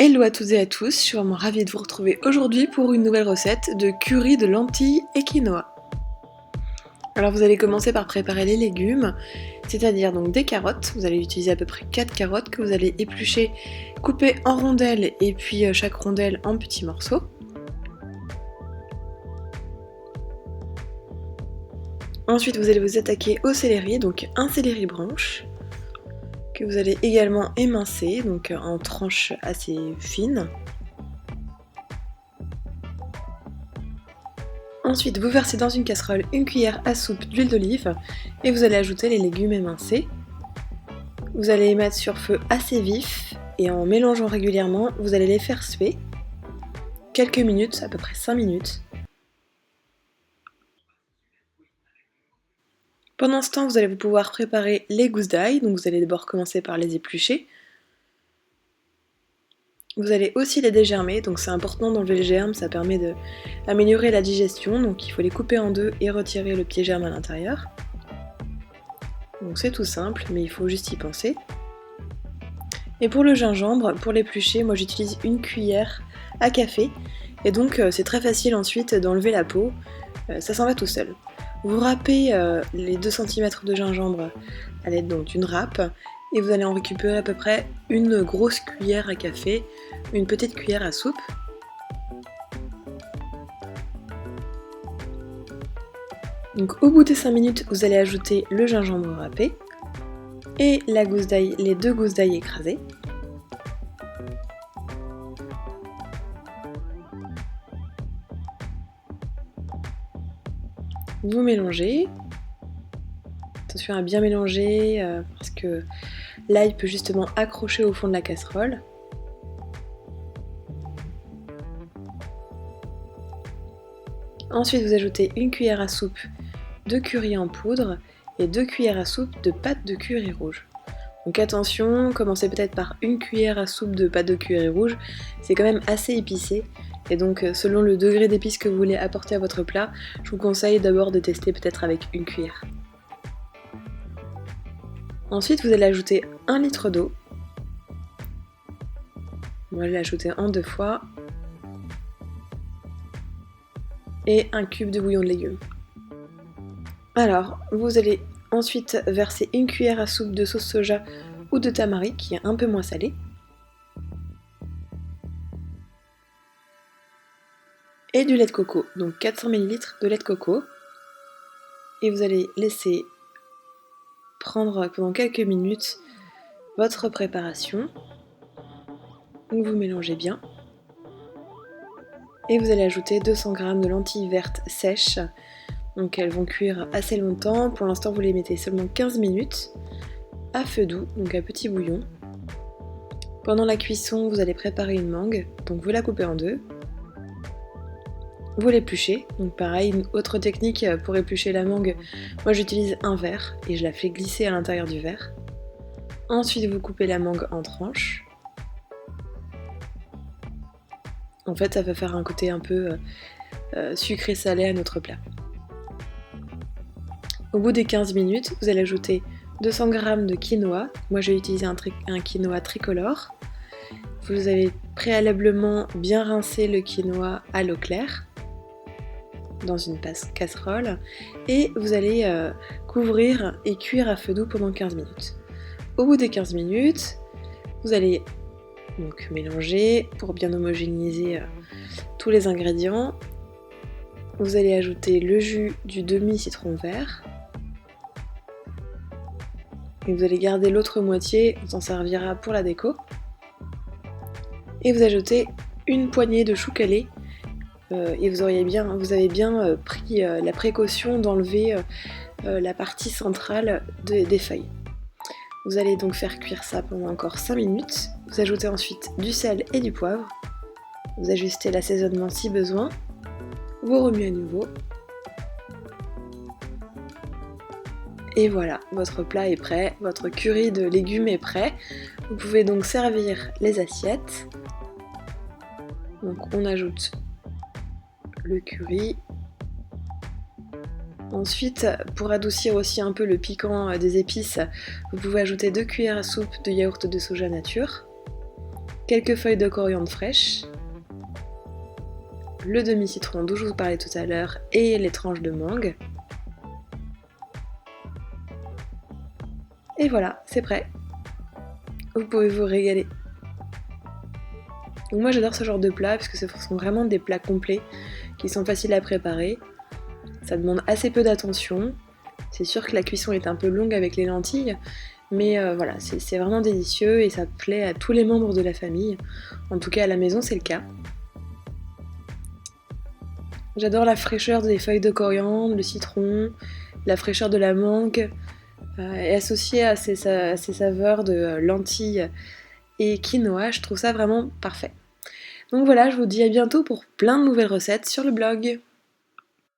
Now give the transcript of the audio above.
Hello à toutes et à tous, je suis vraiment ravie de vous retrouver aujourd'hui pour une nouvelle recette de curry de lentilles et quinoa. Alors vous allez commencer par préparer les légumes, c'est-à-dire donc des carottes. Vous allez utiliser à peu près 4 carottes que vous allez éplucher, couper en rondelles et puis chaque rondelle en petits morceaux. Ensuite vous allez vous attaquer au céleri, donc un céleri branche, que vous allez également émincer, donc en tranches assez fines. Ensuite, vous versez dans une casserole une cuillère à soupe d'huile d'olive et vous allez ajouter les légumes émincés. Vous allez les mettre sur feu assez vif et en mélangeant régulièrement, vous allez les faire suer quelques minutes, à peu près 5 minutes. Pendant ce temps, vous allez pouvoir préparer les gousses d'ail, donc vous allez d'abord commencer par les éplucher. Vous allez aussi les dégermer, donc c'est important d'enlever les germes, ça permet d'améliorer la digestion, donc il faut les couper en deux et retirer le pied germe à l'intérieur. Donc c'est tout simple, mais il faut juste y penser. Et pour le gingembre, pour l'éplucher, moi j'utilise une cuillère à café, et donc c'est très facile ensuite d'enlever la peau, ça s'en va tout seul. Vous râpez les 2 cm de gingembre à l'aide d'une râpe, et vous allez en récupérer à peu près une grosse cuillère à café, une petite cuillère à soupe. Donc au bout des 5 minutes, vous allez ajouter le gingembre râpé et la gousse d'ail, les 2 gousses d'ail écrasées. Vous mélangez. Attention à bien mélanger parce que l'ail peut justement accrocher au fond de la casserole. Ensuite, vous ajoutez une cuillère à soupe de curry en poudre et 2 cuillères à soupe de pâte de curry rouge. Donc attention, commencez peut-être par une cuillère à soupe de pâte de curry rouge, c'est quand même assez épicé. Et donc selon le degré d'épices que vous voulez apporter à votre plat, je vous conseille d'abord de tester peut-être avec une cuillère. Ensuite, vous allez ajouter 1 litre d'eau. Moi, je l'ai ajouté en 2 fois. Et un cube de bouillon de légumes. Alors, vous allez ensuite verser une cuillère à soupe de sauce soja ou de tamari qui est un peu moins salée. Et du lait de coco, donc 400 ml de lait de coco. Et vous allez laisser prendre pendant quelques minutes votre préparation. Donc vous mélangez bien. Et vous allez ajouter 200 g de lentilles vertes sèches. Donc elles vont cuire assez longtemps. Pour l'instant, vous les mettez seulement 15 minutes à feu doux, donc à petit bouillon. Pendant la cuisson, vous allez préparer une mangue. Donc vous la coupez en deux. Vous l'épluchez. Donc pareil, une autre technique pour éplucher la mangue. Moi j'utilise un verre et je la fais glisser à l'intérieur du verre. Ensuite, vous coupez la mangue en tranches. En fait, ça va faire un côté un peu sucré-salé à notre plat. Au bout des 15 minutes, vous allez ajouter 200 g de quinoa. Moi, j'ai utilisé un quinoa tricolore. Vous avez préalablement bien rincé le quinoa à l'eau claire dans une casserole et vous allez couvrir et cuire à feu doux pendant 15 minutes. Au bout des 15 minutes, vous allez donc mélanger pour bien homogénéiser tous les ingrédients. Vous allez ajouter le jus du demi-citron vert. Et vous allez garder l'autre moitié, on s'en servira pour la déco. Et vous ajoutez une poignée de chou calé. Et vous avez bien pris la précaution d'enlever la partie centrale des feuilles. Vous allez donc faire cuire ça pendant encore 5 minutes. Vous ajoutez ensuite du sel et du poivre. Vous ajustez l'assaisonnement si besoin. Vous remuez à nouveau. Et voilà, votre plat est prêt, votre curry de légumes est prêt. Vous pouvez donc servir les assiettes. Donc on ajoute le curry. Ensuite, pour adoucir aussi un peu le piquant des épices, vous pouvez ajouter 2 cuillères à soupe de yaourt de soja nature. quelques feuilles de coriandre fraîches, le demi-citron dont je vous parlais tout à l'heure et les tranches de mangue. Et voilà, c'est prêt. Vous pouvez vous régaler. Donc moi j'adore ce genre de plats parce que ce sont vraiment des plats complets qui sont faciles à préparer. Ça demande assez peu d'attention. C'est sûr que la cuisson est un peu longue avec les lentilles, mais voilà, c'est vraiment délicieux et ça plaît à tous les membres de la famille. En tout cas à la maison c'est le cas. J'adore la fraîcheur des feuilles de coriandre, le citron, la fraîcheur de la mangue, et associée à ces saveurs de lentilles et quinoa, je trouve ça vraiment parfait. Donc voilà, je vous dis à bientôt pour plein de nouvelles recettes sur le blog.